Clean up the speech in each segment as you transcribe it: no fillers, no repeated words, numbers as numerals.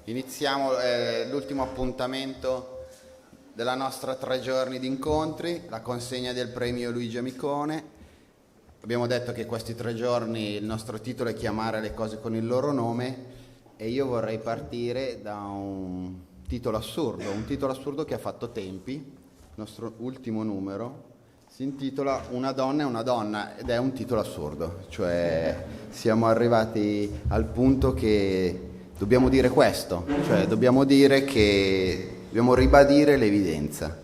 Iniziamo l'ultimo appuntamento della nostra 3 giorni di incontri, la consegna del premio Luigi Amicone. Abbiamo detto che questi 3 giorni il nostro titolo è chiamare le cose con il loro nome e io vorrei partire da un titolo assurdo che ha fatto tempi. Il nostro ultimo numero si intitola Una donna è una donna ed è un titolo assurdo, cioè siamo arrivati al punto che dobbiamo dire questo, cioè dobbiamo ribadire l'evidenza.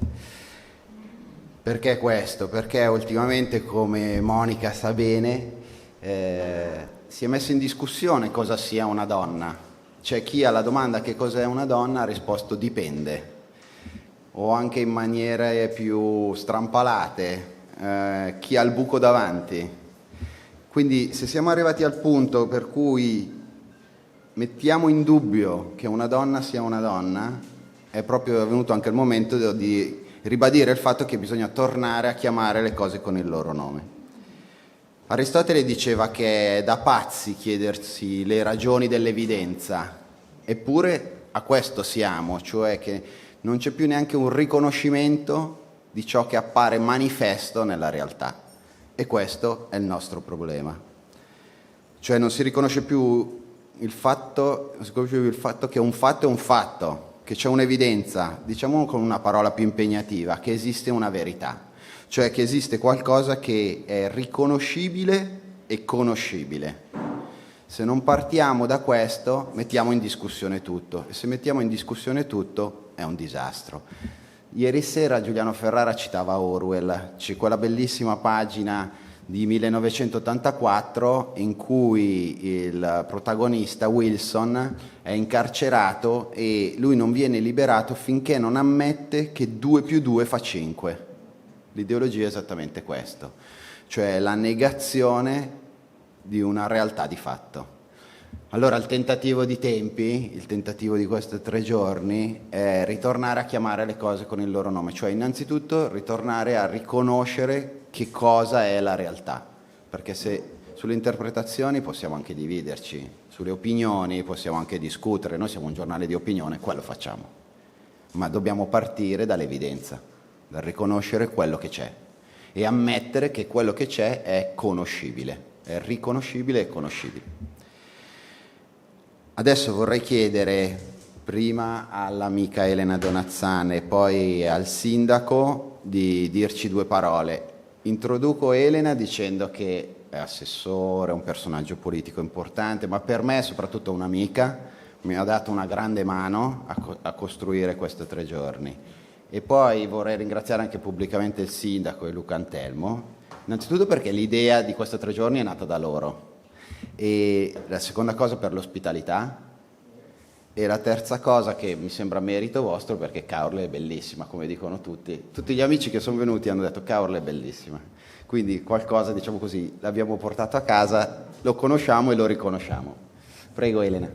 Perché questo? Perché ultimamente, come Monica sa bene, si è messo in discussione cosa sia una donna. C'è chi alla domanda che cos'è una donna ha risposto dipende, o anche in maniere più strampalate, chi ha il buco davanti. Quindi se siamo arrivati al punto per cui mettiamo in dubbio che una donna sia una donna, è proprio venuto anche il momento di ribadire il fatto che bisogna tornare a chiamare le cose con il loro nome. Aristotele diceva che è da pazzi chiedersi le ragioni dell'evidenza, eppure a questo siamo, cioè che non c'è più neanche un riconoscimento di ciò che appare manifesto nella realtà, e questo è il nostro problema. Cioè non si riconosce più il fatto che un fatto è un fatto, che c'è un'evidenza, diciamo con una parola più impegnativa, che esiste una verità, cioè che esiste qualcosa che è riconoscibile e conoscibile. Se non partiamo da questo, mettiamo in discussione tutto, e se mettiamo in discussione tutto è un disastro. Ieri sera Giuliano Ferrara citava Orwell, c'è quella bellissima pagina di 1984 in cui il protagonista Wilson è incarcerato e lui non viene liberato finché non ammette che 2 più 2 fa 5. L'ideologia è esattamente questo, cioè la negazione di una realtà di fatto. Allora il tentativo di questi 3 giorni è ritornare a chiamare le cose con il loro nome, cioè innanzitutto ritornare a riconoscere che cosa è la realtà, perché se sulle interpretazioni possiamo anche dividerci, sulle opinioni possiamo anche discutere, noi siamo un giornale di opinione, quello facciamo, ma dobbiamo partire dall'evidenza, dal riconoscere quello che c'è e ammettere che quello che c'è è conoscibile, è riconoscibile e conoscibile. Adesso vorrei chiedere prima all'amica Elena Donazzan e poi al sindaco di dirci 2 parole. Introduco Elena dicendo che è assessore, è un personaggio politico importante, ma per me è soprattutto un'amica, mi ha dato una grande mano a costruire questi 3 giorni. E poi vorrei ringraziare anche pubblicamente il sindaco e Luca Antelmo, innanzitutto perché l'idea di questi 3 giorni è nata da loro. E la seconda cosa per l'ospitalità, e la terza cosa che mi sembra merito vostro perché Caorle è bellissima, come dicono tutti gli amici che sono venuti hanno detto Caorle è bellissima, quindi qualcosa, diciamo così, l'abbiamo portato a casa, lo conosciamo e lo riconosciamo. Prego Elena.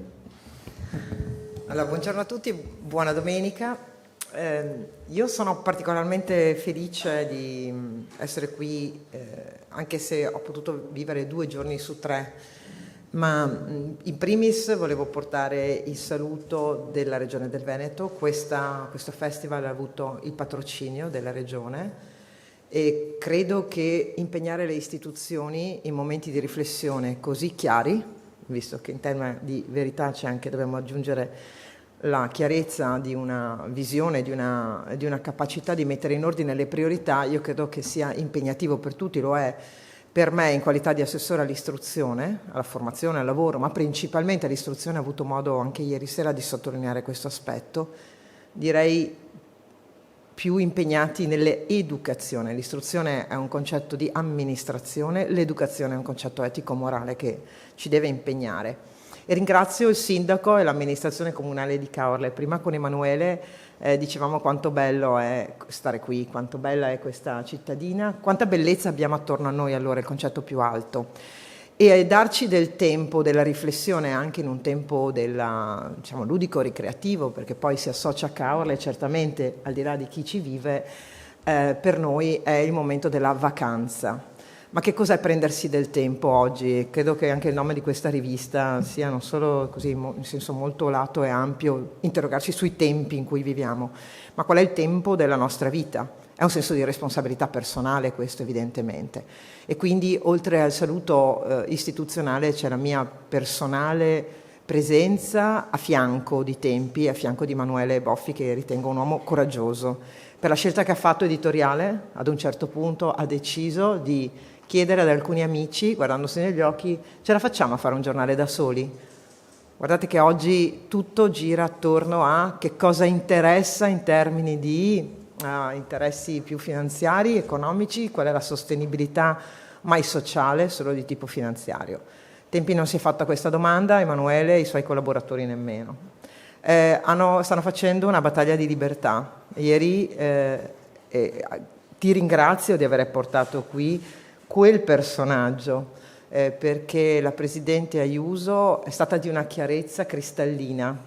Allora, buongiorno a tutti, buona domenica. Io sono particolarmente felice di essere qui, anche se ho potuto vivere 2 giorni su 3, ma in primis volevo portare il saluto della Regione del Veneto. Questo festival ha avuto il patrocinio della Regione e credo che impegnare le istituzioni in momenti di riflessione così chiari, visto che in termini di verità dobbiamo aggiungere la chiarezza di una visione, di una capacità di mettere in ordine le priorità, io credo che sia impegnativo per tutti, lo è per me in qualità di assessore all'istruzione, alla formazione, al lavoro, ma principalmente all'istruzione. Ho avuto modo anche ieri sera di sottolineare questo aspetto, direi più impegnati nell'educazione. L'istruzione è un concetto di amministrazione, l'educazione è un concetto etico-morale che ci deve impegnare. E ringrazio il sindaco e l'amministrazione comunale di Caorle. Prima con Emanuele dicevamo quanto bello è stare qui, quanto bella è questa cittadina, quanta bellezza abbiamo attorno a noi, allora il concetto più alto. E darci del tempo, della riflessione anche in un tempo diciamo, ludico-ricreativo, perché poi si associa a Caorle, certamente al di là di chi ci vive, per noi è il momento della vacanza. Ma che cos'è prendersi del tempo oggi? Credo che anche il nome di questa rivista sia non solo così in senso molto lato e ampio, interrogarci sui tempi in cui viviamo, ma qual è il tempo della nostra vita? È un senso di responsabilità personale questo, evidentemente. E quindi oltre al saluto istituzionale c'è la mia personale presenza a fianco di Tempi, a fianco di Emanuele Boffi, che ritengo un uomo coraggioso. Per la scelta che ha fatto editoriale, ad un certo punto ha deciso di chiedere ad alcuni amici, guardandosi negli occhi, ce la facciamo a fare un giornale da soli? Guardate che oggi tutto gira attorno a che cosa interessa in termini di interessi più finanziari, economici, qual è la sostenibilità mai sociale, solo di tipo finanziario. Tempi non si è fatta questa domanda, Emanuele e i suoi collaboratori nemmeno. Stanno facendo una battaglia di libertà. Ieri ti ringrazio di aver portato qui quel personaggio, perché la Presidente Ayuso è stata di una chiarezza cristallina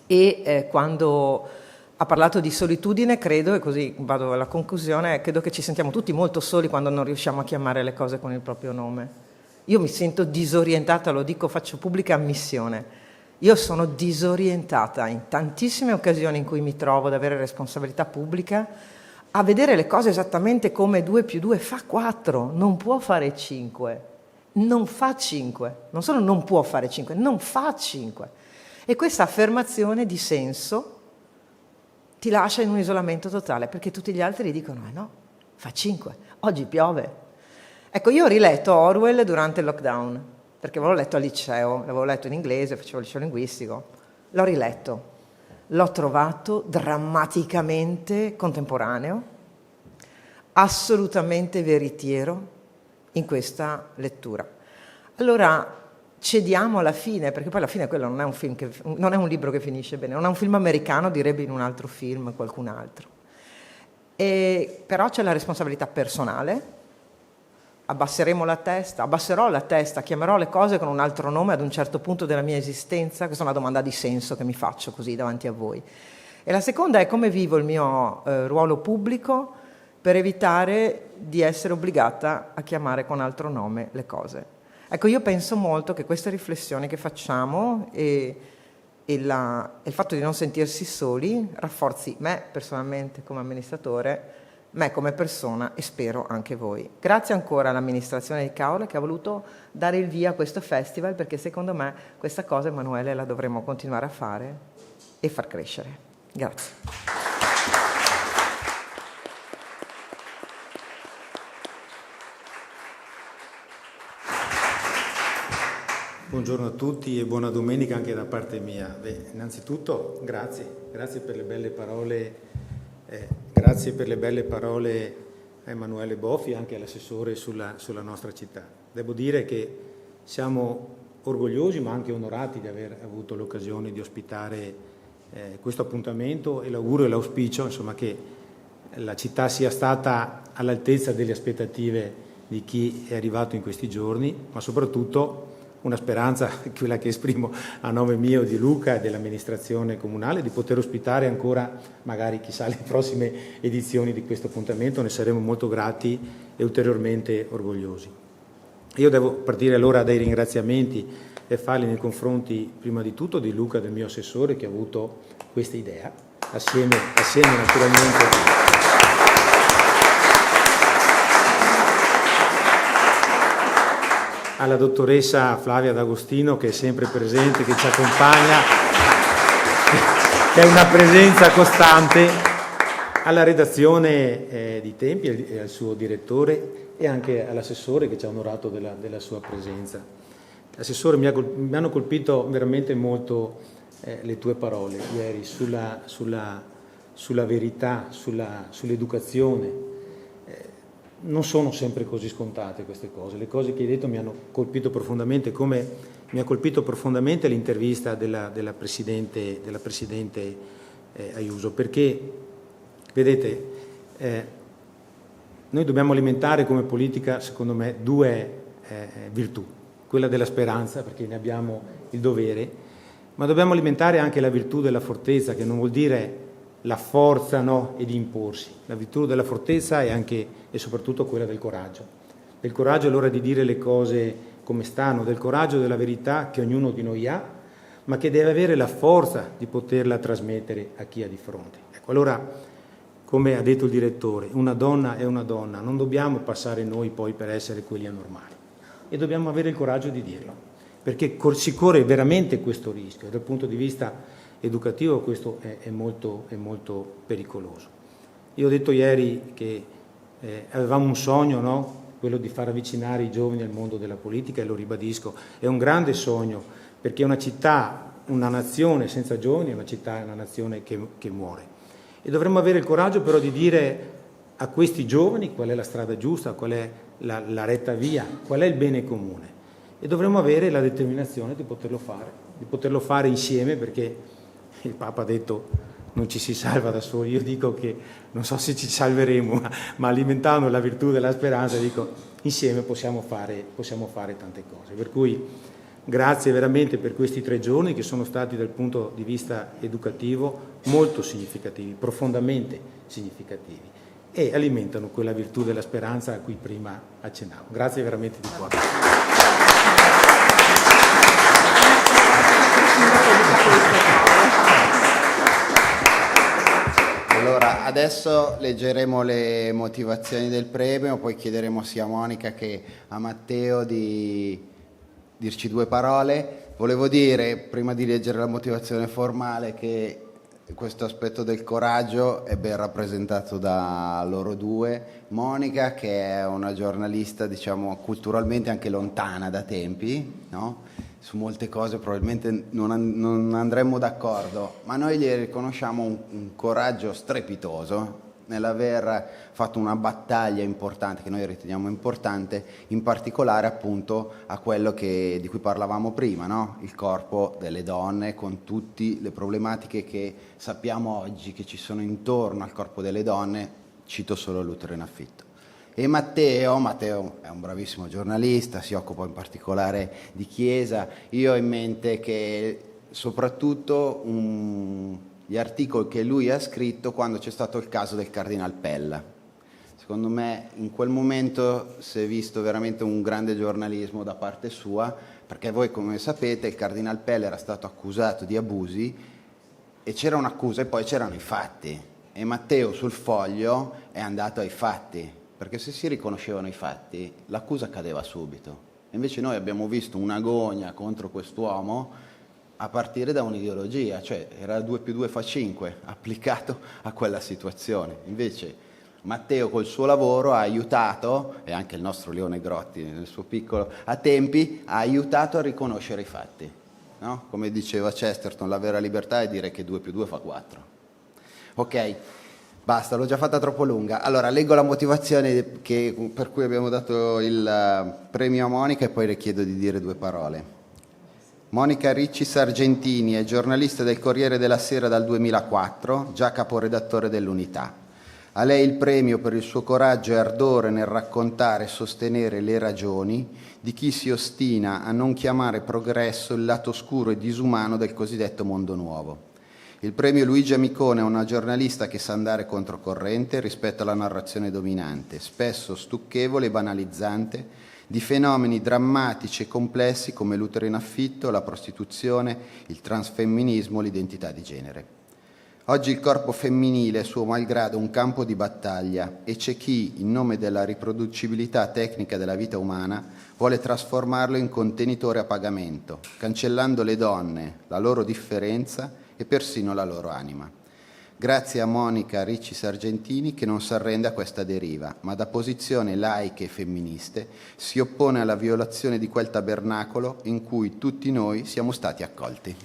e quando ha parlato di solitudine, credo, e così vado alla conclusione, credo che ci sentiamo tutti molto soli quando non riusciamo a chiamare le cose con il proprio nome. Io mi sento disorientata, lo dico, faccio pubblica ammissione. Io sono disorientata in tantissime occasioni in cui mi trovo ad avere responsabilità pubblica, a vedere le cose esattamente come 2 più 2 fa 4, non può fare 5, non fa 5, non solo non può fare 5, non fa 5. E questa affermazione di senso ti lascia in un isolamento totale, perché tutti gli altri dicono no, fa 5, oggi piove. Ecco, io ho riletto Orwell durante il lockdown, perché l'avevo letto al liceo, l'avevo letto in inglese, facevo il liceo linguistico, l'ho riletto, l'ho trovato drammaticamente contemporaneo, assolutamente veritiero in questa lettura. Allora cediamo alla fine, perché poi alla fine quello non è un film non è un libro che finisce bene, non è un film americano, direbbe in un altro film qualcun altro. Però c'è la responsabilità personale. Abbasserò la testa, chiamerò le cose con un altro nome ad un certo punto della mia esistenza? Questa è una domanda di senso che mi faccio così davanti a voi. E la seconda è come vivo il mio ruolo pubblico per evitare di essere obbligata a chiamare con altro nome le cose. Ecco, io penso molto che queste riflessioni che facciamo e il fatto di non sentirsi soli rafforzi me personalmente come amministratore, me come persona e spero anche voi. Grazie ancora all'amministrazione di Caorle che ha voluto dare il via a questo festival, perché secondo me questa cosa, Emanuele, la dovremo continuare a fare e far crescere. Grazie. Buongiorno a tutti e buona domenica anche da parte mia. Innanzitutto grazie per le belle parole. Grazie per le belle parole a Emanuele Boffi e anche all'assessore sulla nostra città. Devo dire che siamo orgogliosi ma anche onorati di aver avuto l'occasione di ospitare questo appuntamento e l'augurio e l'auspicio insomma, che la città sia stata all'altezza delle aspettative di chi è arrivato in questi giorni, ma soprattutto una speranza, quella che esprimo a nome mio, di Luca e dell'amministrazione comunale, di poter ospitare ancora, magari chissà, le prossime edizioni di questo appuntamento. Ne saremo molto grati e ulteriormente orgogliosi. Io devo partire allora dai ringraziamenti e farli nei confronti, prima di tutto, di Luca, del mio assessore, che ha avuto questa idea, assieme naturalmente alla dottoressa Flavia D'Agostino, che è sempre presente, che ci accompagna, che è una presenza costante, alla redazione di Tempi e al suo direttore e anche all'assessore che ci ha onorato della sua presenza. Assessore, mi hanno colpito veramente molto le tue parole ieri sulla verità, sull'educazione. Non sono sempre così scontate queste cose. Le cose che hai detto mi hanno colpito profondamente, come mi ha colpito profondamente l'intervista della Presidente Ayuso, perché, vedete, noi dobbiamo alimentare come politica, secondo me, 2 virtù. Quella della speranza, perché ne abbiamo il dovere, ma dobbiamo alimentare anche la virtù della fortezza, che non vuol dire la forza, no, e di imporsi. La virtù della fortezza è anche e soprattutto quella del coraggio, del coraggio allora di dire le cose come stanno, del coraggio della verità che ognuno di noi ha, ma che deve avere la forza di poterla trasmettere a chi ha di fronte. Ecco, allora, come ha detto il direttore, una donna è una donna, non dobbiamo passare noi poi per essere quelli anormali e dobbiamo avere il coraggio di dirlo, perché si corre veramente questo rischio e dal punto di vista educativo questo è molto pericoloso. Io ho detto ieri che avevamo un sogno, no? Quello di far avvicinare i giovani al mondo della politica, e lo ribadisco, è un grande sogno, perché una città, una nazione senza giovani è una città, è una nazione che muore. E dovremmo avere il coraggio però di dire a questi giovani qual è la strada giusta, qual è la retta via, qual è il bene comune. E dovremmo avere la determinazione di poterlo fare insieme, perché il Papa ha detto non ci si salva da soli. Io dico che non so se ci salveremo, ma alimentando la virtù della speranza, dico insieme possiamo fare tante cose. Per cui grazie veramente per questi 3 giorni che sono stati dal punto di vista educativo molto significativi, profondamente significativi, e alimentano quella virtù della speranza a cui prima accennavo. Grazie veramente di cuore. Allora, adesso leggeremo le motivazioni del premio, poi chiederemo sia a Monica che a Matteo di dirci 2 parole. Volevo dire, prima di leggere la motivazione formale, che questo aspetto del coraggio è ben rappresentato da loro 2. Monica, che è una giornalista, diciamo, culturalmente anche lontana da tempi, no? Su molte cose probabilmente non andremmo d'accordo, ma noi gli riconosciamo un coraggio strepitoso nell'aver fatto una battaglia importante, che noi riteniamo importante, in particolare appunto a quello di cui parlavamo prima, no? Il corpo delle donne, con tutte le problematiche che sappiamo oggi che ci sono intorno al corpo delle donne. Cito solo l'utero in affitto. E Matteo è un bravissimo giornalista, si occupa in particolare di Chiesa. Io ho in mente che soprattutto gli articoli che lui ha scritto quando c'è stato il caso del Cardinal Pella. Secondo me in quel momento si è visto veramente un grande giornalismo da parte sua, perché voi come sapete il Cardinal Pella era stato accusato di abusi e c'era un'accusa e poi c'erano i fatti, e Matteo sul Foglio è andato ai fatti, perché se si riconoscevano i fatti l'accusa cadeva subito. Invece noi abbiamo visto un'agonia contro quest'uomo a partire da un'ideologia, cioè era 2 più 2 fa 5 applicato a quella situazione. Invece Matteo col suo lavoro ha aiutato, e anche il nostro Leone Grotti nel suo piccolo a tempi, ha aiutato a riconoscere i fatti, no? Come diceva Chesterton, la vera libertà è dire che 2 più 2 fa 4. Ok, basta, l'ho già fatta troppo lunga. Allora, leggo la motivazione per cui abbiamo dato il premio a Monica e poi le chiedo di dire 2 parole. Monica Ricci Sargentini è giornalista del Corriere della Sera dal 2004, già caporedattore dell'Unità. A lei il premio per il suo coraggio e ardore nel raccontare e sostenere le ragioni di chi si ostina a non chiamare progresso il lato oscuro e disumano del cosiddetto mondo nuovo. Il premio Luigi Amicone è una giornalista che sa andare controcorrente rispetto alla narrazione dominante, spesso stucchevole e banalizzante, di fenomeni drammatici e complessi come l'utero in affitto, la prostituzione, il transfemminismo, l'identità di genere. Oggi il corpo femminile è suo malgrado un campo di battaglia e c'è chi, in nome della riproducibilità tecnica della vita umana, vuole trasformarlo in contenitore a pagamento, cancellando le donne, la loro differenza e persino la loro anima. Grazie a Monica Ricci Sargentini che non si arrende a questa deriva, ma da posizioni laiche e femministe si oppone alla violazione di quel tabernacolo in cui tutti noi siamo stati accolti.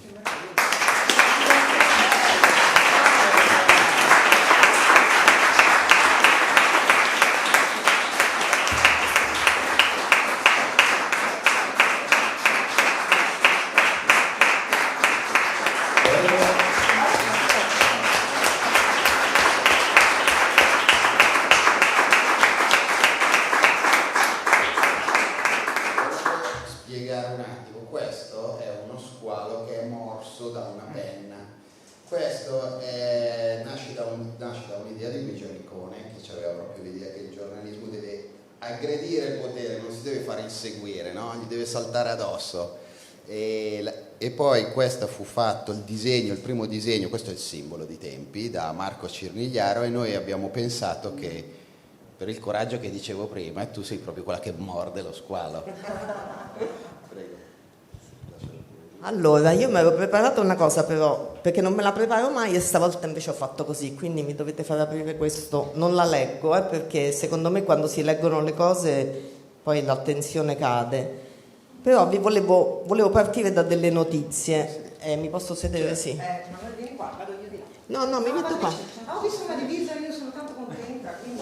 Nasce da un'idea di Luigi Amicone, che aveva proprio l'idea che il giornalismo deve aggredire il potere, non si deve fare inseguire, no? Gli deve saltare addosso. E poi questo fu fatto il disegno, il primo disegno, questo è il simbolo di Tempi, da Marco Cirnigliaro, e noi abbiamo pensato che per il coraggio che dicevo prima, tu sei proprio quella che morde lo squalo. Prego. Allora, io mi ero preparato una cosa però, perché non me la preparo mai e stavolta invece ho fatto così, quindi mi dovete far aprire questo. Non la leggo, perché secondo me quando si leggono le cose poi l'attenzione cade. Però volevo partire da delle notizie. Mi posso sedere? Sì. Ma vieni qua, vado io di là. No, mi metto qua. Ho visto una divisa, io sono tanto contenta. Quindi...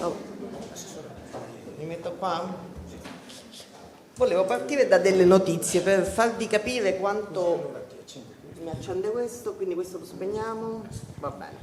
Mi metto qua. Volevo partire da delle notizie per farvi capire quanto... Mi accende questo, quindi questo lo spegniamo. Va bene.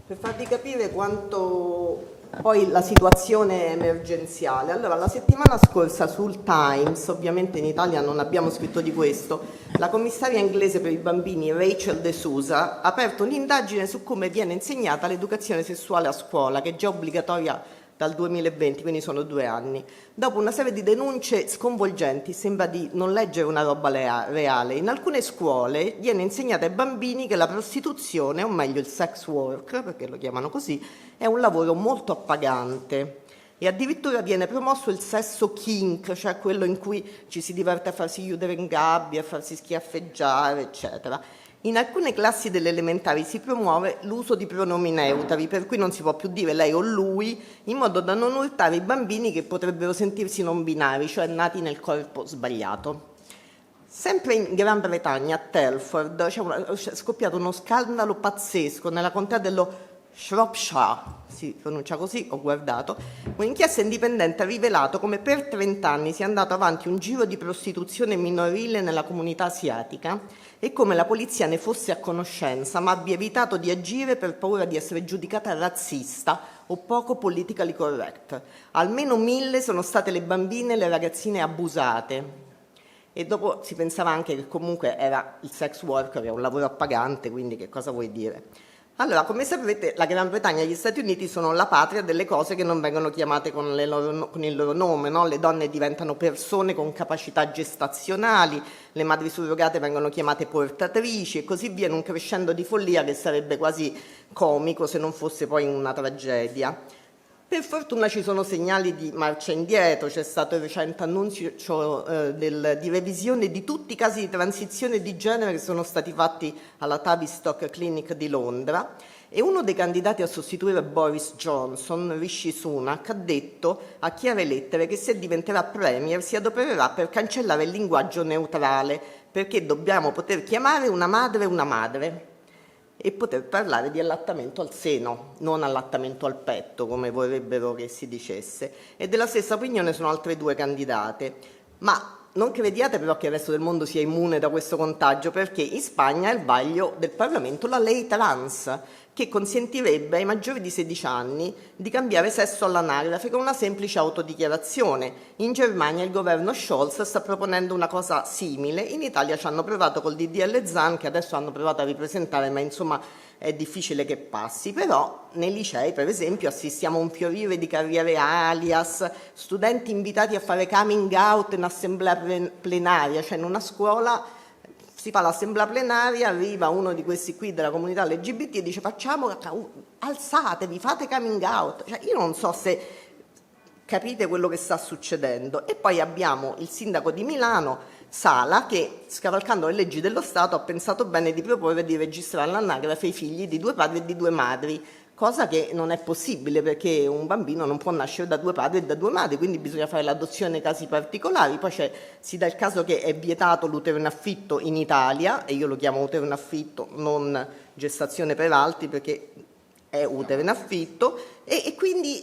Per farvi capire quanto poi la situazione è emergenziale. Allora, la settimana scorsa sul Times, ovviamente in Italia non abbiamo scritto di questo, la commissaria inglese per i bambini Rachel De Sousa ha aperto un'indagine su come viene insegnata l'educazione sessuale a scuola, che è già obbligatoria dal 2020, quindi sono 2 anni. Dopo una serie di denunce sconvolgenti, sembra di non leggere una roba reale, in alcune scuole viene insegnata ai bambini che la prostituzione, o meglio il sex work, perché lo chiamano così, è un lavoro molto appagante. E addirittura viene promosso il sesso kink, cioè quello in cui ci si diverte a farsi chiudere in gabbia, a farsi schiaffeggiare, eccetera. In alcune classi delle elementari si promuove l'uso di pronomi neutri, per cui non si può più dire lei o lui, in modo da non urtare i bambini che potrebbero sentirsi non binari, cioè nati nel corpo sbagliato. Sempre in Gran Bretagna, a Telford, è scoppiato uno scandalo pazzesco nella contea dello Shropshire, si pronuncia così, ho guardato. Un'inchiesta indipendente ha rivelato come per 30 anni sia andato avanti un giro di prostituzione minorile nella comunità asiatica e come la polizia ne fosse a conoscenza, ma abbia evitato di agire per paura di essere giudicata razzista o poco politically correct. Almeno 1000 sono state le bambine e le ragazzine abusate. E dopo si pensava anche che comunque era il sex worker, era un lavoro appagante, quindi che cosa vuoi dire? Allora, come sapete, la Gran Bretagna e gli Stati Uniti sono la patria delle cose che non vengono chiamate con il loro nome, no? Le donne diventano persone con capacità gestazionali, le madri surrogate vengono chiamate portatrici e così via, in un crescendo di follia che sarebbe quasi comico se non fosse poi una tragedia. Per fortuna ci sono segnali di marcia indietro, c'è stato il recente annuncio di revisione di tutti i casi di transizione di genere che sono stati fatti alla Tavistock Clinic di Londra e uno dei candidati a sostituire Boris Johnson, Rishi Sunak, ha detto a chiare lettere che se diventerà premier si adopererà per cancellare il linguaggio neutrale, perché dobbiamo poter chiamare una madre e poter parlare di allattamento al seno, non allattamento al petto, come vorrebbero che si dicesse. E della stessa opinione sono altre 2 candidate. Ma non crediate però che il resto del mondo sia immune da questo contagio, perché in Spagna è il vaglio del Parlamento la lei trans, che consentirebbe ai maggiori di 16 anni di cambiare sesso all'anagrafe con una semplice autodichiarazione. In Germania il governo Scholz sta proponendo una cosa simile, in Italia ci hanno provato col DDL Zan, che adesso hanno provato a ripresentare, ma insomma è difficile che passi. Però nei licei, per esempio, assistiamo a un fiorire di carriere alias, studenti invitati a fare coming out in assemblea plenaria, cioè in una scuola si fa l'assemblea plenaria, arriva uno di questi qui della comunità LGBT e dice alzatevi, fate coming out. Cioè, io non so se capite quello che sta succedendo. E poi abbiamo il sindaco di Milano, Sala, che scavalcando le leggi dello Stato ha pensato bene di proporre di registrare all'anagrafe i figli di 2 padri e di 2 madri, cosa che non è possibile perché un bambino non può nascere da 2 padri e da 2 madri, quindi bisogna fare l'adozione nei casi particolari. Poi si dà il caso che è vietato l'utero in affitto in Italia, e io lo chiamo utero in affitto, non gestazione per altri, perché è utero in affitto, e quindi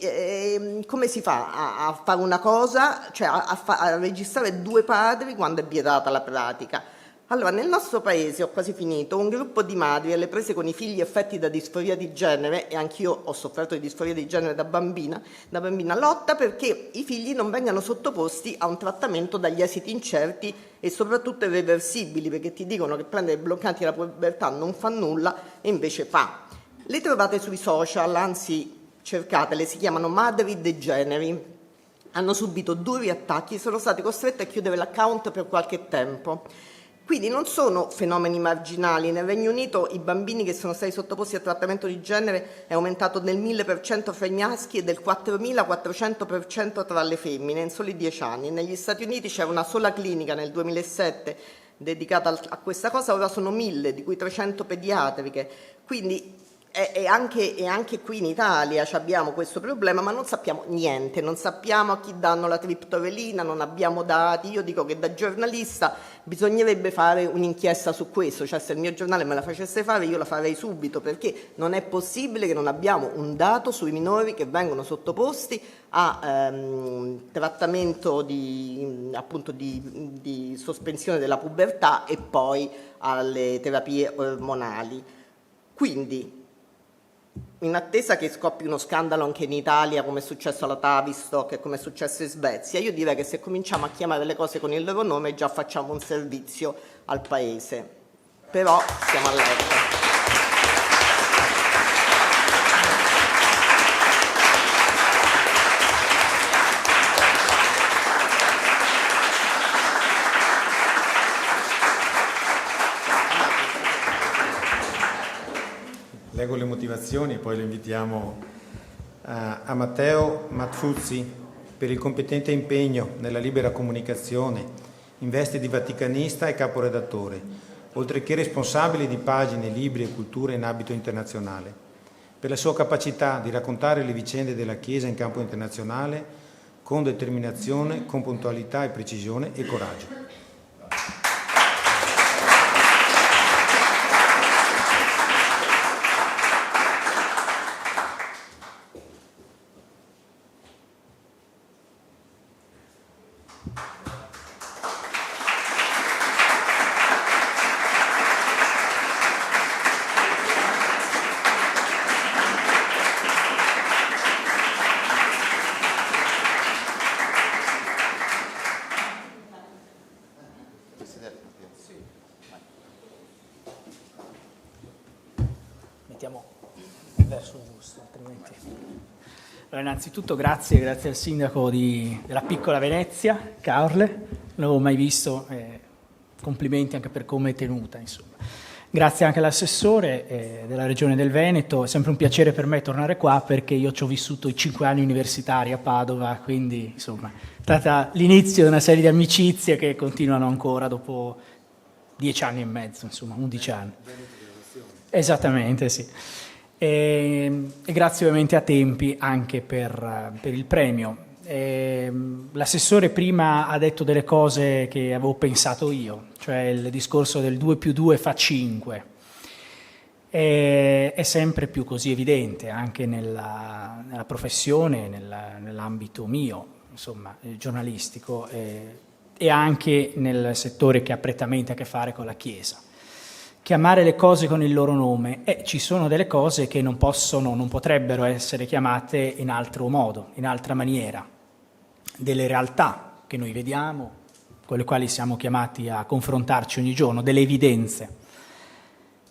come si fa a fare una cosa, cioè a registrare 2 padri quando è vietata la pratica? Allora, nel nostro paese, ho quasi finito, un gruppo di madri alle prese con i figli affetti da disforia di genere, e anch'io ho sofferto di disforia di genere da bambina, lotta perché i figli non vengano sottoposti a un trattamento dagli esiti incerti e soprattutto irreversibili, perché ti dicono che prendere bloccanti alla pubertà non fa nulla e invece fa. Le trovate sui social, anzi cercatele, si chiamano Madri Degeneri. hanno subito duri attacchi e sono stati costretti a chiudere l'account per qualche tempo. Quindi non sono fenomeni marginali. Nel Regno Unito i bambini che sono stati sottoposti a trattamento di genere è aumentato del 1000% fra i maschi e del 4400% tra le femmine in soli 10 anni. Negli Stati Uniti c'era una sola clinica nel 2007 dedicata a questa cosa, ora sono 1000, di cui 300 pediatriche. Quindi anche qui in Italia abbiamo questo problema, ma non sappiamo niente, non sappiamo a chi danno la triptorelina, non abbiamo dati. Io dico che da giornalista bisognerebbe fare un'inchiesta su questo, cioè se il mio giornale me la facesse fare io la farei subito, perché non è possibile che non abbiamo un dato sui minori che vengono sottoposti a trattamento appunto di sospensione della pubertà e poi alle terapie ormonali. Quindi, in attesa che scoppi uno scandalo anche in Italia, come è successo alla Tavistock e come è successo in Svezia, io direi che se cominciamo a chiamare le cose con il loro nome già facciamo un servizio al Paese. Però stiamo allerta. Leggo le motivazioni e poi lo invitiamo a Matteo Matfuzzi per il competente impegno nella libera comunicazione, in veste di vaticanista e caporedattore, oltre che responsabile di pagine, libri e cultura in ambito internazionale, per la sua capacità di raccontare le vicende della Chiesa in campo internazionale con determinazione, con puntualità e precisione e coraggio. Mettiamo il verso giusto, altrimenti. Allora, innanzitutto grazie al sindaco della piccola Venezia, Carle, non l'avevo mai visto, complimenti anche per come è tenuta, insomma. Grazie anche all'assessore della Regione del Veneto, è sempre un piacere per me tornare qua perché io ci ho vissuto i 5 anni universitari a Padova, quindi insomma è stata l'inizio di una serie di amicizie che continuano ancora dopo 10 anni e mezzo, insomma 11 anni. Esattamente, sì. E grazie ovviamente a Tempi anche per il premio. L'assessore prima ha detto delle cose che avevo pensato io, cioè il discorso del 2 più 2 fa 5. È sempre più così evidente anche nella professione, nell'ambito mio, insomma, giornalistico, e anche nel settore che ha prettamente a che fare con la Chiesa. Chiamare le cose con il loro nome, ci sono delle cose che non potrebbero essere chiamate in altro modo, in altra maniera, delle realtà che noi vediamo, con le quali siamo chiamati a confrontarci ogni giorno, delle evidenze.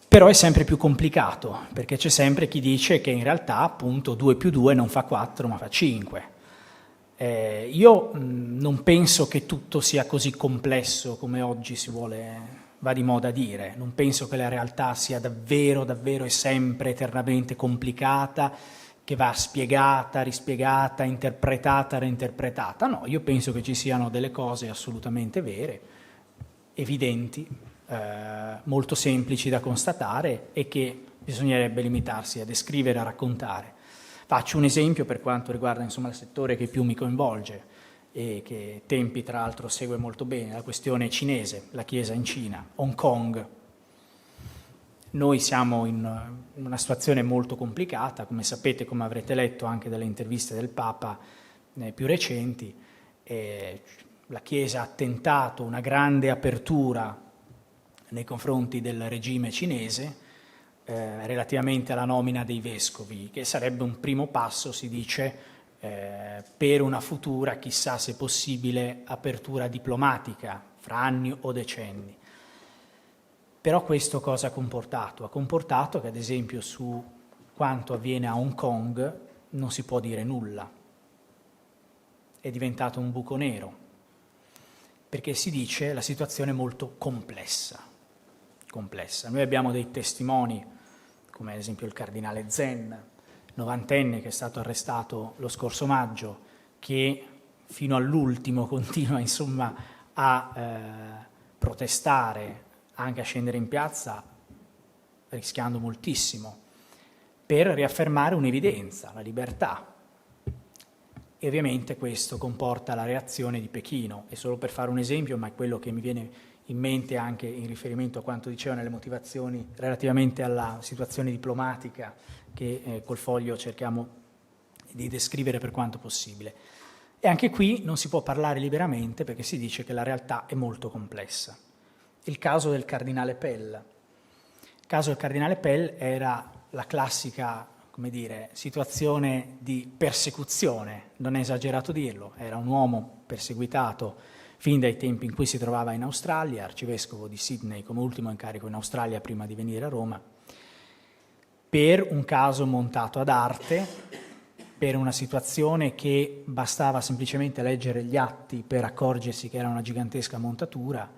Però è sempre più complicato, perché c'è sempre chi dice che in realtà appunto 2 più 2 non fa 4 ma fa 5. Io non penso che tutto sia così complesso come oggi va di moda dire. Non penso che la realtà sia davvero, davvero e sempre eternamente complicata, che va spiegata, rispiegata, interpretata, reinterpretata. No, io penso che ci siano delle cose assolutamente vere, evidenti, molto semplici da constatare e che bisognerebbe limitarsi a descrivere, a raccontare. Faccio un esempio per quanto riguarda insomma il settore che più mi coinvolge e che Tempi tra l'altro segue molto bene, la questione cinese, la Chiesa in Cina, Hong Kong. Noi siamo in una situazione molto complicata, come sapete, come avrete letto anche dalle interviste del Papa più recenti. La Chiesa ha tentato una grande apertura nei confronti del regime cinese relativamente alla nomina dei vescovi, che sarebbe un primo passo, si dice, per una futura, chissà se possibile, apertura diplomatica fra anni o decenni. Però questo cosa ha comportato? Ha comportato che ad esempio su quanto avviene a Hong Kong non si può dire nulla. è diventato un buco nero, perché si dice la situazione è molto complessa. Noi abbiamo dei testimoni, come ad esempio il cardinale Zen, 90enne, che è stato arrestato lo scorso maggio, che fino all'ultimo continua insomma a protestare, anche a scendere in piazza, rischiando moltissimo, per riaffermare un'evidenza, la libertà. E ovviamente questo comporta la reazione di Pechino. E solo per fare un esempio, ma è quello che mi viene in mente anche in riferimento a quanto dicevano le motivazioni relativamente alla situazione diplomatica che col Foglio cerchiamo di descrivere per quanto possibile. E anche qui non si può parlare liberamente perché si dice che la realtà è molto complessa. Il caso del cardinale Pell. Il caso del cardinale Pell era la classica, come dire, situazione di persecuzione, non è esagerato dirlo, era un uomo perseguitato fin dai tempi in cui si trovava in Australia, arcivescovo di Sydney come ultimo incarico in Australia prima di venire a Roma, per un caso montato ad arte, per una situazione che bastava semplicemente leggere gli atti per accorgersi che era una gigantesca montatura,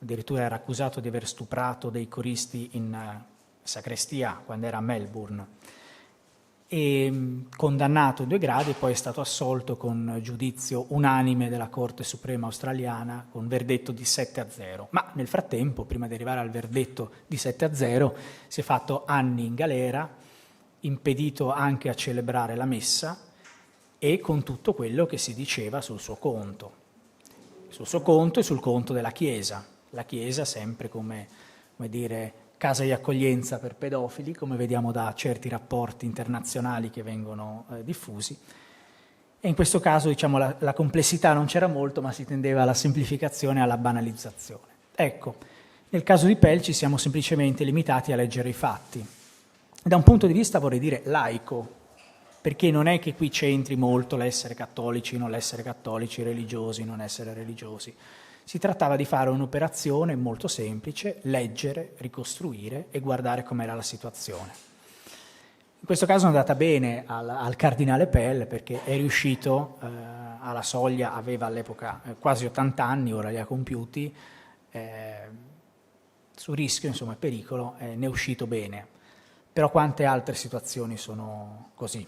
addirittura era accusato di aver stuprato dei coristi in sacrestia quando era a Melbourne, e condannato in 2 gradi e poi è stato assolto con giudizio unanime della Corte Suprema australiana con verdetto di 7-0. Ma nel frattempo, prima di arrivare al verdetto di 7-0, si è fatto anni in galera, impedito anche a celebrare la messa e con tutto quello che si diceva sul suo conto e sul conto della Chiesa. La Chiesa sempre come dire, casa di accoglienza per pedofili, come vediamo da certi rapporti internazionali che vengono diffusi. E in questo caso diciamo, la complessità non c'era molto, ma si tendeva alla semplificazione e alla banalizzazione. Ecco, nel caso di Pell ci siamo semplicemente limitati a leggere i fatti. Da un punto di vista, vorrei dire, laico, perché non è che qui c'entri molto l'essere cattolici, non l'essere cattolici, religiosi, non essere religiosi. Si trattava di fare un'operazione molto semplice, leggere, ricostruire e guardare com'era la situazione. In questo caso è andata bene al cardinale Pell perché è riuscito, alla soglia, aveva all'epoca quasi 80 anni, ora li ha compiuti, su rischio, insomma, pericolo, ne è uscito bene. Però quante altre situazioni sono così?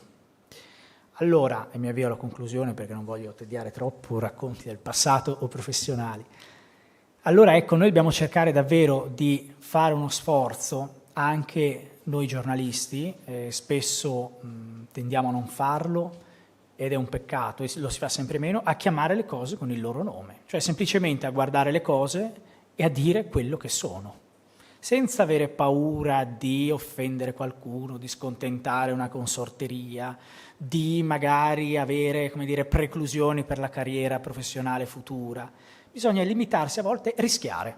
Allora, e mi avvio alla conclusione perché non voglio tediare troppo racconti del passato o professionali. Allora ecco, noi dobbiamo cercare davvero di fare uno sforzo, anche noi giornalisti, spesso tendiamo a non farlo ed è un peccato e lo si fa sempre meno, a chiamare le cose con il loro nome, cioè semplicemente a guardare le cose e a dire quello che sono, senza avere paura di offendere qualcuno, di scontentare una consorteria, di magari avere, come dire, preclusioni per la carriera professionale futura. Bisogna limitarsi a volte e rischiare.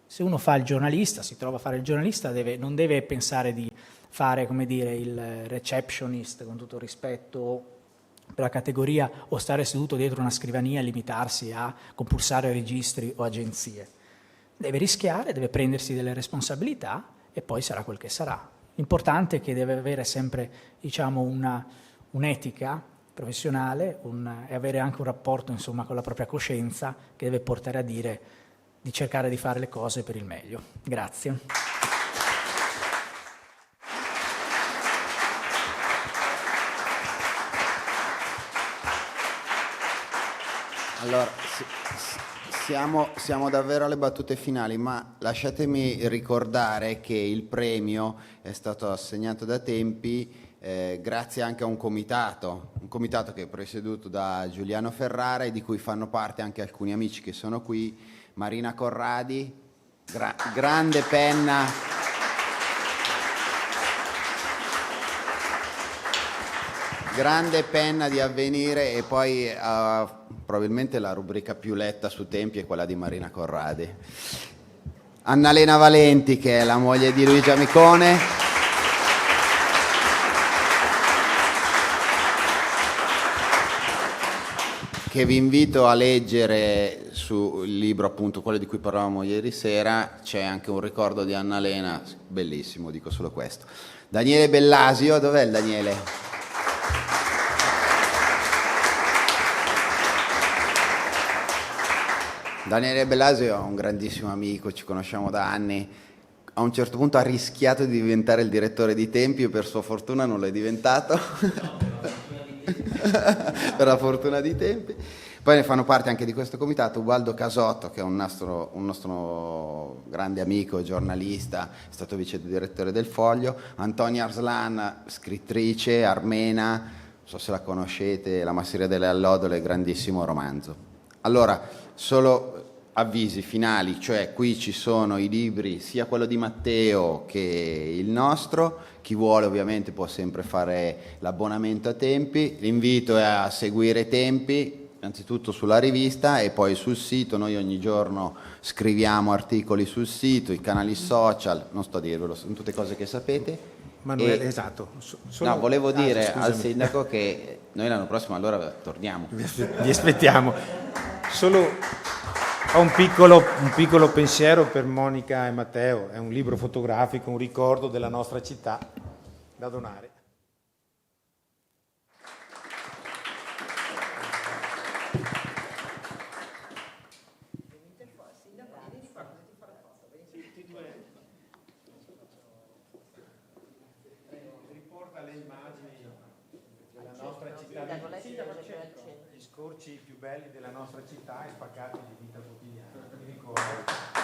Se uno fa il giornalista, si trova a fare il giornalista, non deve pensare di fare, come dire, il receptionist, con tutto il rispetto per la categoria, o stare seduto dietro una scrivania e limitarsi a compulsare registri o agenzie. Deve rischiare, deve prendersi delle responsabilità e poi sarà quel che sarà. L'importante è che deve avere sempre, diciamo, un'etica professionale e avere anche un rapporto, insomma, con la propria coscienza che deve portare a dire di cercare di fare le cose per il meglio. Grazie. Allora, siamo davvero alle battute finali, ma lasciatemi ricordare che il premio è stato assegnato da tempi grazie anche a un comitato che è presieduto da Giuliano Ferrara e di cui fanno parte anche alcuni amici che sono qui, Marina Corradi, grande penna. Grande penna di Avvenire e poi probabilmente la rubrica più letta su Tempi è quella di Marina Corradi. Annalena Valenti, che è la moglie di Luigi Amicone. Che vi invito a leggere sul libro, appunto, quello di cui parlavamo ieri sera. C'è anche un ricordo di Annalena, bellissimo, dico solo questo. Daniele Bellasio, dov'è il Daniele? Daniele Bellasio è un grandissimo amico, ci conosciamo da anni. A un certo punto ha rischiato di diventare il direttore di Tempio e per sua fortuna non lo è diventato. Per la fortuna di Tempi. Poi ne fanno parte anche di questo comitato Ubaldo Casotto, che è un nostro grande amico, giornalista, è stato vice direttore del Foglio, Antonia Arslan, scrittrice armena, non so se la conoscete, La masseria delle allodole, grandissimo romanzo. Allora, solo avvisi finali, cioè qui ci sono i libri, sia quello di Matteo che il nostro, chi vuole ovviamente può sempre fare l'abbonamento a Tempi, l'invito è a seguire Tempi, innanzitutto sulla rivista e poi sul sito. Noi ogni giorno scriviamo articoli sul sito, i canali social, non sto a dirvelo, sono tutte cose che sapete. Manuele, esatto. No, volevo dire scusami. al sindaco che noi l'anno prossimo allora torniamo. Vi aspettiamo. Solo ho un piccolo pensiero per Monica e Matteo. È un libro fotografico, un ricordo della nostra città da donare. Riporta le immagini della nostra città, gli scorci più belli della nostra città e spaccati di vita quotidiana. Mi ricordo.